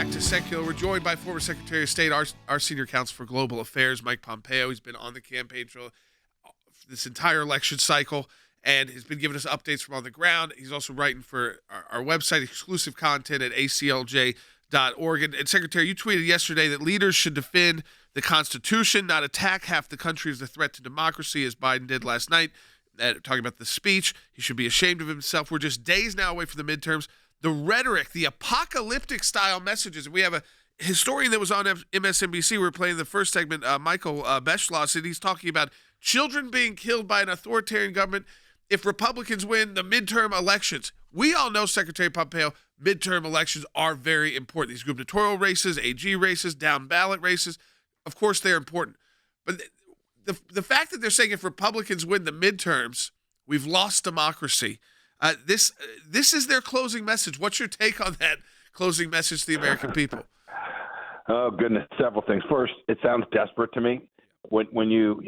back to Secular. We're joined by former Secretary of State, our senior counsel for Global Affairs, Mike Pompeo. He's been on the campaign trail this entire election cycle and has been giving us updates from on the ground. He's also writing for our website, exclusive content at ACLJ.org. And Secretary, you tweeted yesterday that leaders should defend the Constitution, not attack half the country as a threat to democracy, as Biden did last night, talking about the speech. He should be ashamed of himself. We're just days now away from the midterms. The rhetoric, the apocalyptic style messages. We have a historian that was on MSNBC. We were playing the first segment, Michael Beschloss, and he's talking about children being killed by an authoritarian government if Republicans win the midterm elections. We all know, Secretary Pompeo, midterm elections are very important. These gubernatorial races, AG races, down ballot races, of course they're important. But the fact that they're saying if Republicans win the midterms, we've lost democracy. This is their closing message. What's your take on that closing message to the American people? Oh goodness, several things. First, it sounds desperate to me. When you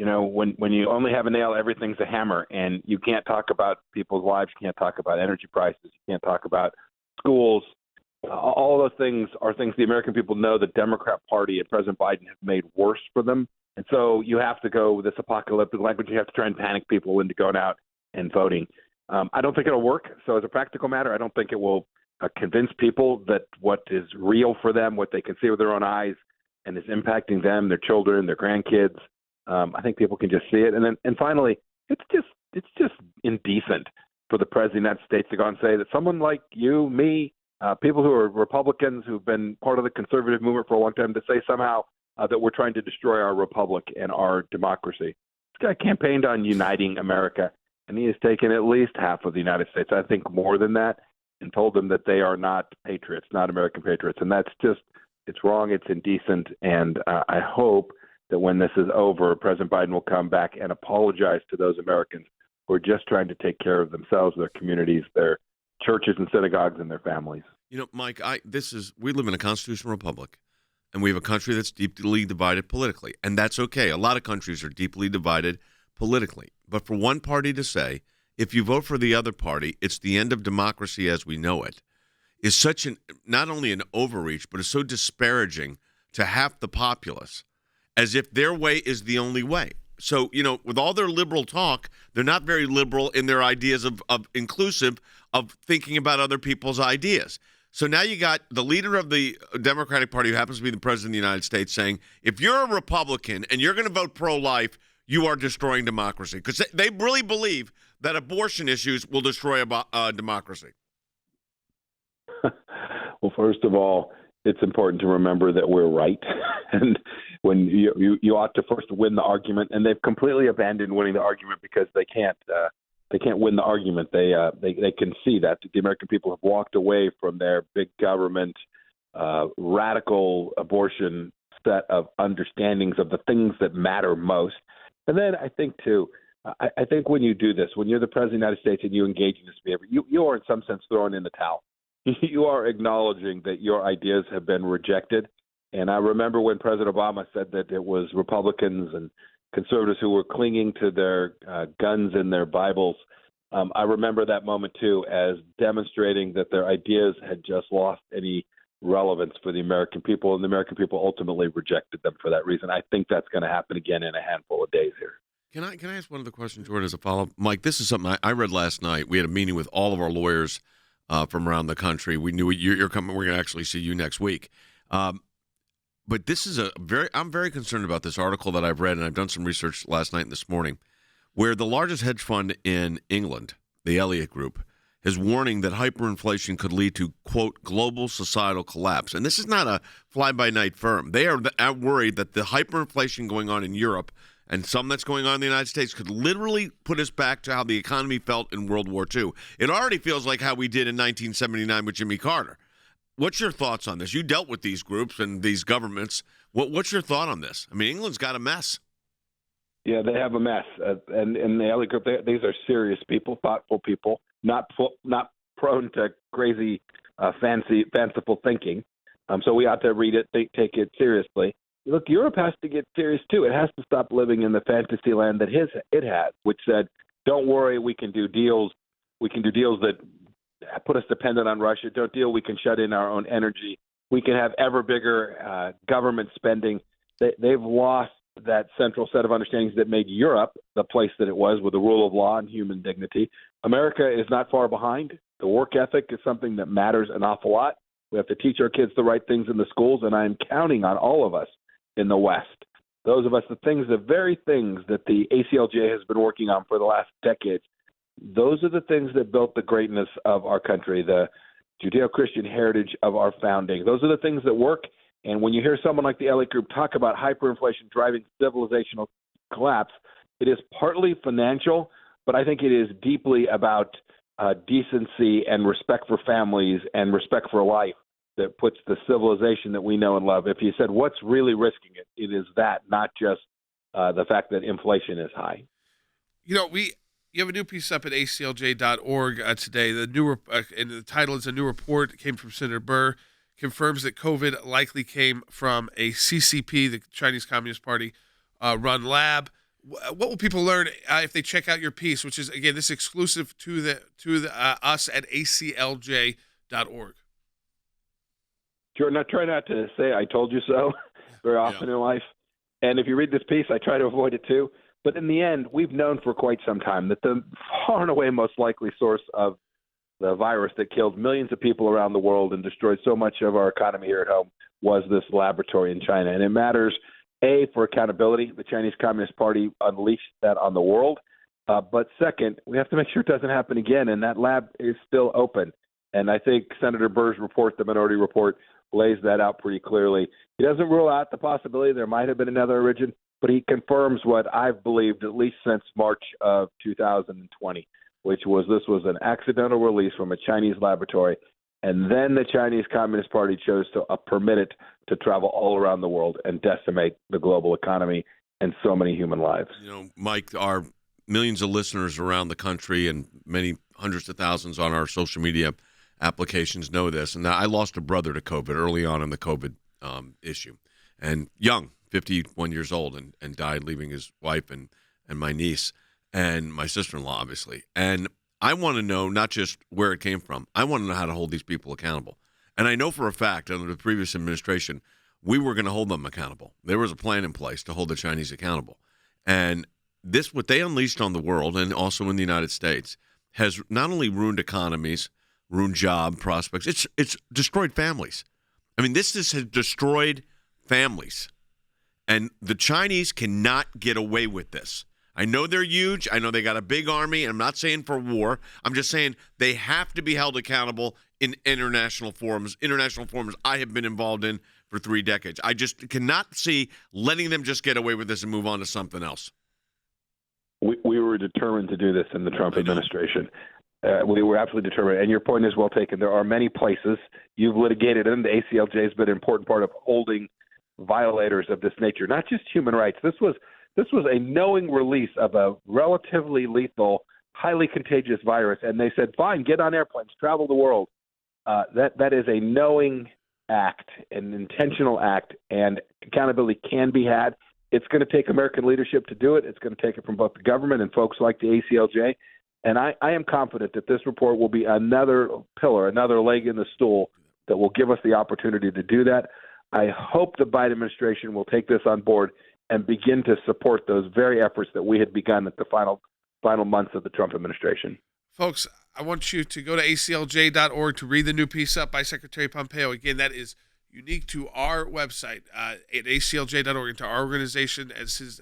only have a nail, everything's a hammer, and you can't talk about people's lives, you can't talk about energy prices, you can't talk about schools. All those things are things the American people know the Democrat Party and President Biden have made worse for them. And so you have to go with this apocalyptic language. You have to try and panic people into going out and voting. I don't think it'll work. So as a practical matter, I don't think it will convince people that what is real for them, what they can see with their own eyes, and is impacting them, their children, their grandkids. I think people can just see it. And finally, it's just indecent for the president of the United States to go and say that someone like you, me, people who are Republicans who've been part of the conservative movement for a long time, to say somehow that we're trying to destroy our republic and our democracy. This guy campaigned on uniting America, and he has taken at least half of the United States, I think more than that, and told them that they are not patriots, not American patriots. And that's just, it's wrong, it's indecent, and I hope that when this is over, President Biden will come back and apologize to those Americans who are just trying to take care of themselves, their communities, their churches and synagogues, and their families. You know, Mike, we live in a constitutional republic, and we have a country that's deeply divided politically, and that's okay. A lot of countries are deeply divided politically. But for one party to say, if you vote for the other party, it's the end of democracy as we know it, is such not only an overreach, but is so disparaging to half the populace, as if their way is the only way. So, with all their liberal talk, they're not very liberal in their ideas of inclusive, of thinking about other people's ideas. So now you got the leader of the Democratic Party, who happens to be the president of the United States, saying, if you're a Republican and you're going to vote pro-life, you are destroying democracy. Because they really believe that abortion issues will destroy democracy. Well, first of all, it's important to remember that we're right. And when you ought to first win the argument, and they've completely abandoned winning the argument because they can't win the argument. They can see that the American people have walked away from their big government, radical abortion set of understandings of the things that matter most. And then I think, too, I think when you do this, when you're the president of the United States and you engage in this behavior, you are in some sense throwing in the towel. You are acknowledging that your ideas have been rejected. And I remember when President Obama said that it was Republicans and conservatives who were clinging to their guns and their Bibles. I remember that moment, too, as demonstrating that their ideas had just lost any relevance for the American people, and the American people ultimately rejected them for that reason. I think that's going to happen again in a handful of days here. Can I ask one other question, Jordan, as a follow-up? Mike, this is something I read last night. We had a meeting with all of our lawyers from around the country. We knew you're coming. We're going to actually see you next week. But this is I'm very concerned about this article that I've read, and I've done some research last night and this morning, where the largest hedge fund in England, the Elliott Group, is warning that hyperinflation could lead to, quote, global societal collapse. And this is not a fly-by-night firm. They are worried that the hyperinflation going on in Europe and some that's going on in the United States could literally put us back to how the economy felt in World War II. It already feels like how we did in 1979 with Jimmy Carter. What's your thoughts on this? You dealt with these groups and these governments. What's your thought on this? I mean, England's got a mess. Yeah, they have a mess. And the Elliott Group, these are serious people, thoughtful people, not prone to crazy, fanciful thinking. So we ought to read it, take it seriously. Look, Europe has to get serious, too. It has to stop living in the fantasy land that it has, which said, don't worry, we can do deals. We can do deals that put us dependent on Russia. Don't deal. We can shut in our own energy. we can have ever bigger government spending. They've lost that central set of understandings that made Europe the place that it was with the rule of law and human dignity. America is not far behind. The work ethic is something that matters an awful lot. We have to teach our kids the right things in the schools, and I'm counting on all of us in the West. Those of us, the very things that the ACLJ has been working on for the last decades, those are the things that built the greatness of our country, the Judeo-Christian heritage of our founding. Those are the things that work. And when you hear someone like the Elliott Group talk about hyperinflation driving civilizational collapse, it is partly financial, but I think it is deeply about decency and respect for families and respect for life that puts the civilization that we know and love. If you said what's really risking it, it is that, not just the fact that inflation is high. You have a new piece up at ACLJ.org today. And the title is a new report that came from Senator Burr, confirms that COVID likely came from a CCP, the Chinese Communist Party, run lab. What will people learn if they check out your piece, which is, again, this is exclusive to us at ACLJ.org? Jordan, I try not to say I told you so very often in life. And if you read this piece, I try to avoid it too. But in the end, we've known for quite some time that the far and away most likely source of the virus that killed millions of people around the world and destroyed so much of our economy here at home was this laboratory in China. And it matters, A, for accountability. The Chinese Communist Party unleashed that on the world. But second, we have to make sure it doesn't happen again. And that lab is still open. And I think Senator Burr's report, the minority report, lays that out pretty clearly. He doesn't rule out the possibility there might have been another origin, but he confirms what I've believed at least since March of 2020, which was this was an accidental release from a Chinese laboratory, and then the Chinese Communist Party chose to permit it to travel all around the world and decimate the global economy and so many human lives. Mike, our millions of listeners around the country and many hundreds of thousands on our social media applications know this. And I lost a brother to COVID early on in the COVID issue, and young, 51 years old, and died, leaving his wife and my niece and my sister-in-law, obviously. And I want to know not just where it came from. I want to know how to hold these people accountable. And I know for a fact under the previous administration, we were going to hold them accountable. There was a plan in place to hold the Chinese accountable. And this, what they unleashed on the world and also in the United States, has not only ruined economies, ruined job prospects, it's destroyed families. I mean, this has destroyed families. And the Chinese cannot get away with this. I know they're huge. I know they got a big army. And I'm not saying for war. I'm just saying they have to be held accountable in international forums I have been involved in for 3 decades. I just cannot see letting them just get away with this and move on to something else. We were determined to do this in the Trump administration. We were absolutely determined. And your point is well taken. There are many places you've litigated in. The ACLJ has been an important part of holding violators of this nature, not just human rights. This was a knowing release of a relatively lethal, highly contagious virus, and they said, fine, get on airplanes, travel the world. That is a knowing act, an intentional act, and accountability can be had. It's going to take American leadership to do it. It's going to take it from both the government and folks like the ACLJ. And I am confident that this report will be another pillar, another leg in the stool that will give us the opportunity to do that. I hope the Biden administration will take this on board and begin to support those very efforts that we had begun at the final months of the Trump administration. Folks, I want you to go to ACLJ.org to read the new piece up by Secretary Pompeo. Again, that is unique to our website at ACLJ.org and to our organization as his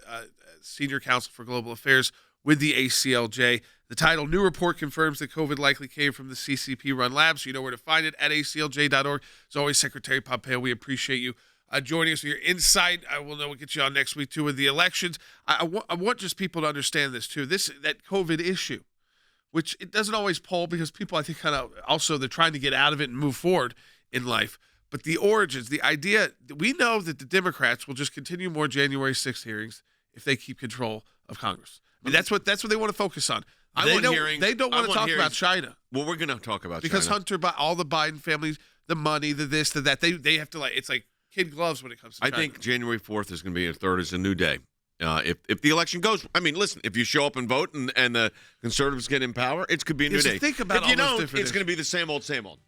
senior counsel for global affairs with the ACLJ. The title, New Report Confirms that COVID Likely Came from the CCP-Run Labs. So you know where to find it at ACLJ.org. As always, Secretary Pompeo, we appreciate you joining us with your insight. I will know we'll get you on next week, too, with the elections. I want just people to understand this, too. That COVID issue, which it doesn't always poll because people, I think, kind of also they're trying to get out of it and move forward in life. But the origins, the idea, we know that the Democrats will just continue more January 6th hearings if they keep control of Congress. I mean, that's what they want to focus on. They don't want to talk about China. Well, we're going to talk about because China. Hunter, all the Biden families, the money, the this, the that, they have to it's like kid gloves when it comes to China. I think January 4th is going to be a third is a new day. If the election goes, I mean, listen, if you show up and vote and the conservatives get in power, it could be a new day. Think about if you all those don't, different it's going to be the same old, same old.